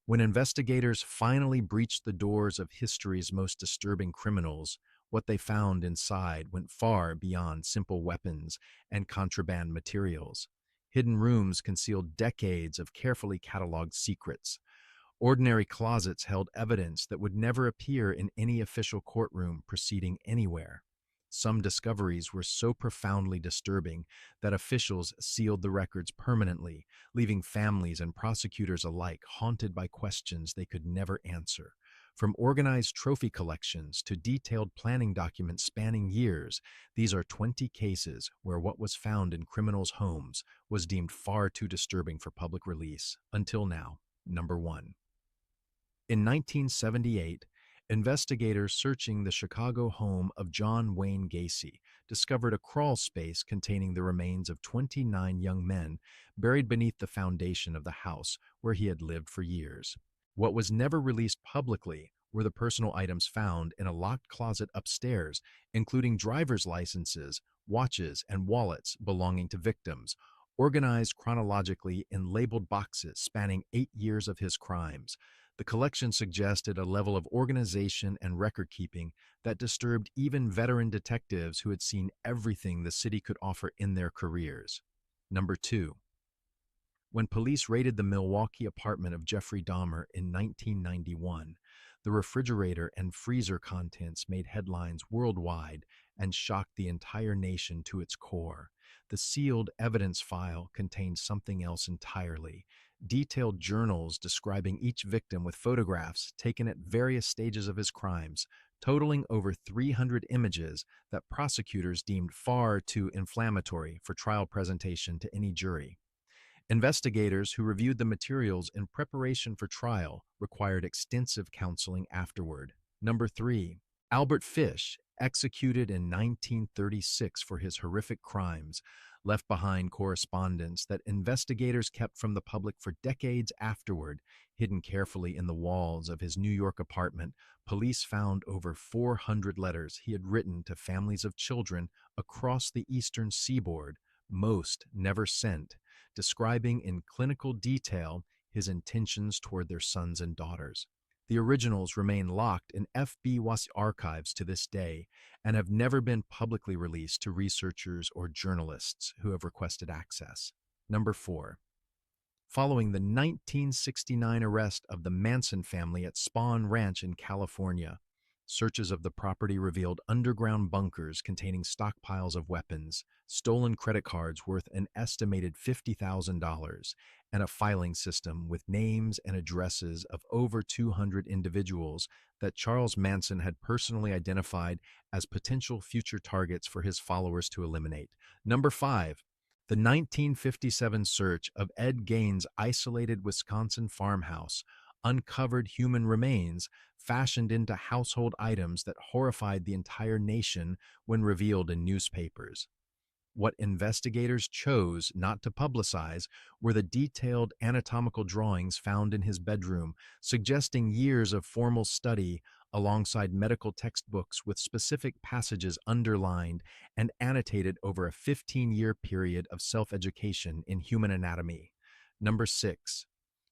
When investigators finally breached the doors of history's most disturbing criminals, what they found inside went far beyond simple weapons and contraband materials. Hidden rooms concealed decades of carefully cataloged secrets. Ordinary closets held evidence that would never appear in any official courtroom proceeding anywhere. Some discoveries were so profoundly disturbing that officials sealed the records permanently, leaving families and prosecutors alike haunted by questions they could never answer. From organized trophy collections to detailed planning documents spanning years, these are 20 cases where what was found in criminals' homes was deemed far too disturbing for public release. Until now. Number 1. In 1978, investigators searching the Chicago home of John Wayne Gacy discovered a crawl space containing the remains of 29 young men buried beneath the foundation of the house where he had lived for years. What was never released publicly were the personal items found in a locked closet upstairs, including driver's licenses, watches, and wallets belonging to victims, organized chronologically in labeled boxes spanning 8 years of his crimes. The collection suggested a level of organization and record-keeping that disturbed even veteran detectives who had seen everything the city could offer in their careers. Number 2. When police raided the Milwaukee apartment of Jeffrey Dahmer in 1991, the refrigerator and freezer contents made headlines worldwide and shocked the entire nation to its core. The sealed evidence file contained something else entirely: detailed journals describing each victim with photographs taken at various stages of his crimes, totaling over 300 images that prosecutors deemed far too inflammatory for trial presentation to any jury. Investigators who reviewed the materials in preparation for trial required extensive counseling afterward. Number 3. Albert Fish, executed in 1936 for his horrific crimes, left behind correspondence that investigators kept from the public for decades afterward. Hidden carefully in the walls of his New York apartment, police found over 400 letters he had written to families of children across the eastern seaboard, most never sent, describing in clinical detail his intentions toward their sons and daughters. The originals remain locked in FBI's archives to this day and have never been publicly released to researchers or journalists who have requested access. Number 4. Following the 1969 arrest of the Manson family at Spahn Ranch in California, searches of the property revealed underground bunkers containing stockpiles of weapons, stolen credit cards worth an estimated $50,000, and a filing system with names and addresses of over 200 individuals that Charles Manson had personally identified as potential future targets for his followers to eliminate. Number 5. The 1957 search of Ed Gein's isolated Wisconsin farmhouse uncovered human remains fashioned into household items that horrified the entire nation when revealed in newspapers. What investigators chose not to publicize were the detailed anatomical drawings found in his bedroom, suggesting years of formal study alongside medical textbooks with specific passages underlined and annotated over a 15-year period of self-education in human anatomy. Number 6.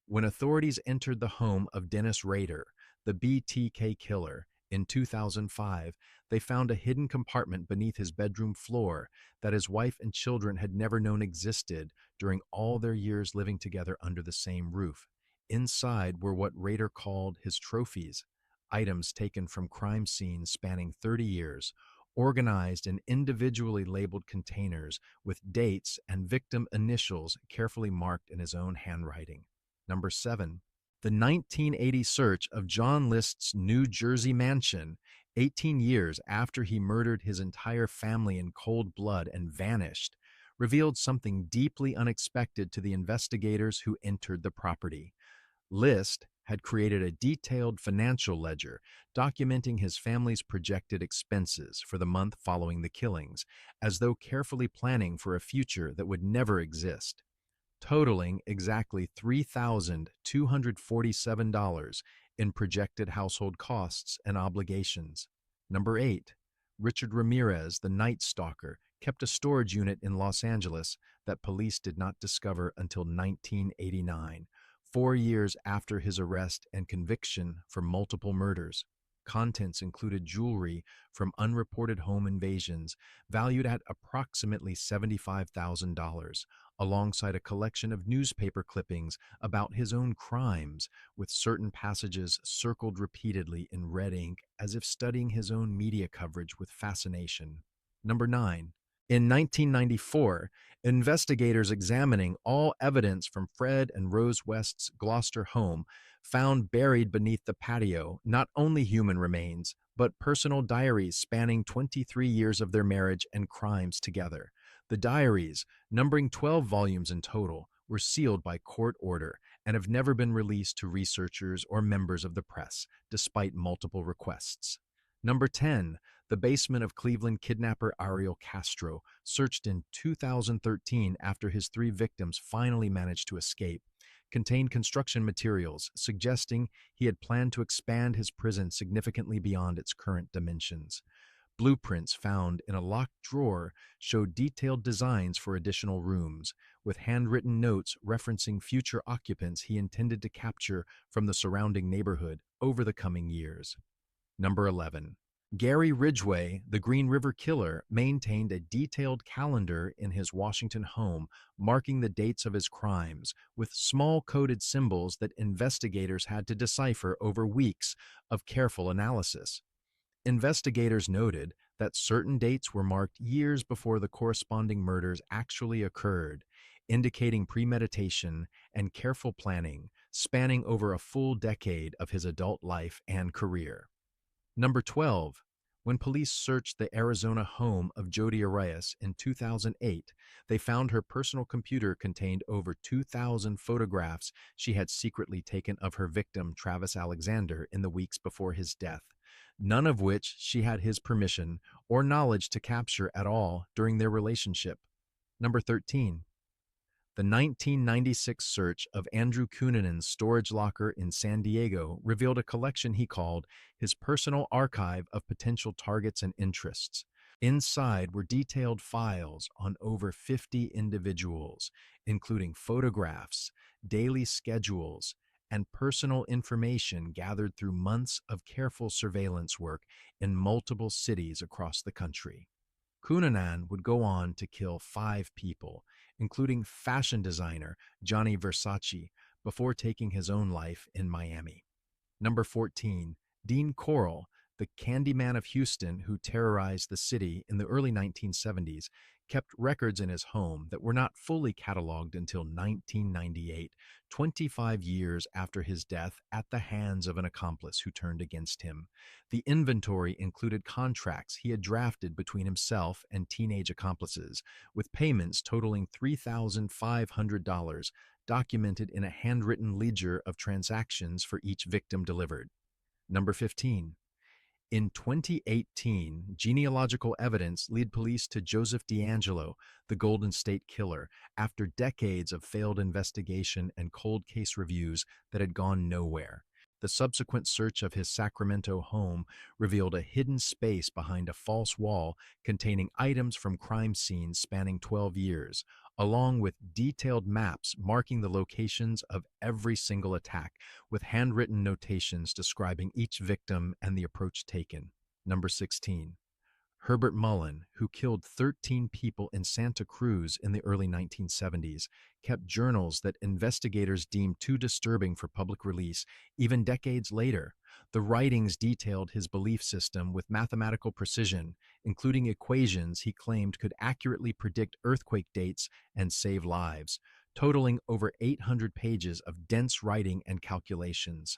When authorities entered the home of Dennis Rader, the BTK killer, in 2005, they found a hidden compartment beneath his bedroom floor that his wife and children had never known existed during all their years living together under the same roof. Inside were what Rader called his trophies, items taken from crime scenes spanning 30 years, organized in individually labeled containers with dates and victim initials carefully marked in his own handwriting. Number 7. The 1980 search of John List's New Jersey mansion, 18 years after he murdered his entire family in cold blood and vanished, revealed something deeply unexpected to the investigators who entered the property. List had created a detailed financial ledger documenting his family's projected expenses for the month following the killings, as though carefully planning for a future that would never exist, totaling exactly $3,247 in projected household costs and obligations. Number 8. Richard Ramirez, the Night Stalker, kept a storage unit in Los Angeles that police did not discover until 1989. 4 years after his arrest and conviction for multiple murders. Contents included jewelry from unreported home invasions valued at approximately $75,000, alongside a collection of newspaper clippings about his own crimes, with certain passages circled repeatedly in red ink as if studying his own media coverage with fascination. Number 9. In 1994, investigators examining all evidence from Fred and Rose West's Gloucester home found buried beneath the patio not only human remains, but personal diaries spanning 23 years of their marriage and crimes together. The diaries, numbering 12 volumes in total, were sealed by court order and have never been released to researchers or members of the press, despite multiple requests. Number 10. The basement of Cleveland kidnapper Ariel Castro, searched in 2013 after his 3 victims finally managed to escape, contained construction materials suggesting he had planned to expand his prison significantly beyond its current dimensions. Blueprints found in a locked drawer showed detailed designs for additional rooms, with handwritten notes referencing future occupants he intended to capture from the surrounding neighborhood over the coming years. Number 11. Gary Ridgway, the Green River Killer, maintained a detailed calendar in his Washington home marking the dates of his crimes, with small coded symbols that investigators had to decipher over weeks of careful analysis. Investigators noted that certain dates were marked years before the corresponding murders actually occurred, indicating premeditation and careful planning spanning over a full decade of his adult life and career. Number 12. When police searched the Arizona home of Jodi Arias in 2008, they found her personal computer contained over 2,000 photographs she had secretly taken of her victim, Travis Alexander, in the weeks before his death, none of which she had his permission or knowledge to capture at all during their relationship. Number 13. The 1996 search of Andrew Cuninan's storage locker in San Diego revealed a collection he called his personal archive of potential targets and interests. Inside were detailed files on over 50 individuals, including photographs, daily schedules, and personal information gathered through months of careful surveillance work in multiple cities across the country. Cunanan would go on to kill 5 people, including fashion designer Gianni Versace, before taking his own life in Miami. Number 14. Dean Corll, the Candyman of Houston who terrorized the city in the early 1970s, kept records in his home that were not fully cataloged until 1998, 25 years after his death at the hands of an accomplice who turned against him. The inventory included contracts he had drafted between himself and teenage accomplices, with payments totaling $3,500, documented in a handwritten ledger of transactions for each victim delivered. Number 15. In 2018, genealogical evidence led police to Joseph DeAngelo, the Golden State Killer, after decades of failed investigation and cold case reviews that had gone nowhere. The subsequent search of his Sacramento home revealed a hidden space behind a false wall containing items from crime scenes spanning 12 years, along with detailed maps marking the locations of every single attack, with handwritten notations describing each victim and the approach taken. Number 16. Herbert Mullen, who killed 13 people in Santa Cruz in the early 1970s, kept journals that investigators deemed too disturbing for public release even decades later. The writings detailed his belief system with mathematical precision, including equations he claimed could accurately predict earthquake dates and save lives, totaling over 800 pages of dense writing and calculations.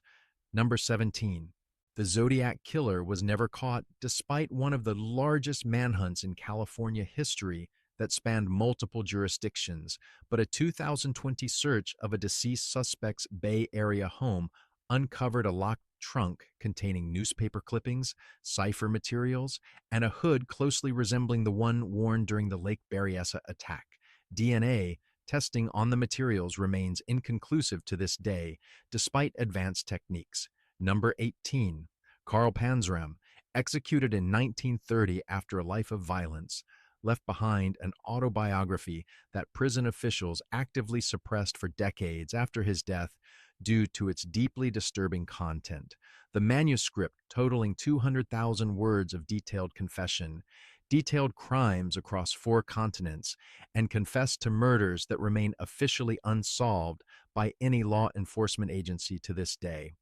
Number 17. The Zodiac Killer was never caught despite one of the largest manhunts in California history that spanned multiple jurisdictions, but a 2020 search of a deceased suspect's Bay Area home uncovered a locked trunk containing newspaper clippings, cipher materials, and a hood closely resembling the one worn during the Lake Berryessa attack. DNA testing on the materials remains inconclusive to this day, despite advanced techniques. Number 18. Carl Panzram, executed in 1930 after a life of violence, left behind an autobiography that prison officials actively suppressed for decades after his death due to its deeply disturbing content. The manuscript, totaling 200,000 words of detailed confession, detailed crimes across 4 continents, and confessed to murders that remain officially unsolved by any law enforcement agency to this day.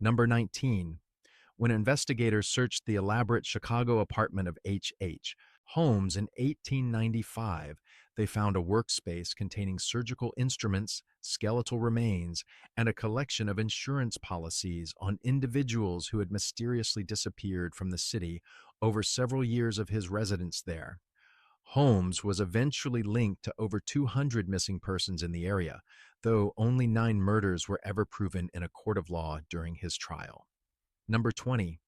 Number 19. When investigators searched the elaborate Chicago apartment of H.H. Holmes in 1895, they found a workspace containing surgical instruments, skeletal remains, and a collection of insurance policies on individuals who had mysteriously disappeared from the city over several years of his residence there. Holmes was eventually linked to over 200 missing persons in the area, though only 9 murders were ever proven in a court of law during his trial. Number 20.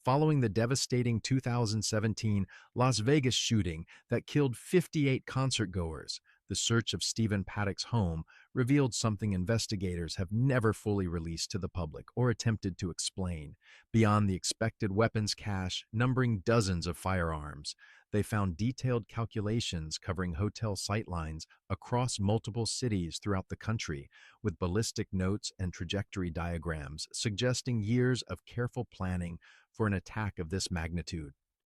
Following the devastating 2017 Las Vegas shooting that killed 58 concertgoers, the search of Stephen Paddock's home revealed something investigators have never fully released to the public or attempted to explain. Beyond the expected weapons cache, numbering dozens of firearms, they found detailed calculations covering hotel sightlines across multiple cities throughout the country, with ballistic notes and trajectory diagrams suggesting years of careful planning for an attack of this magnitude.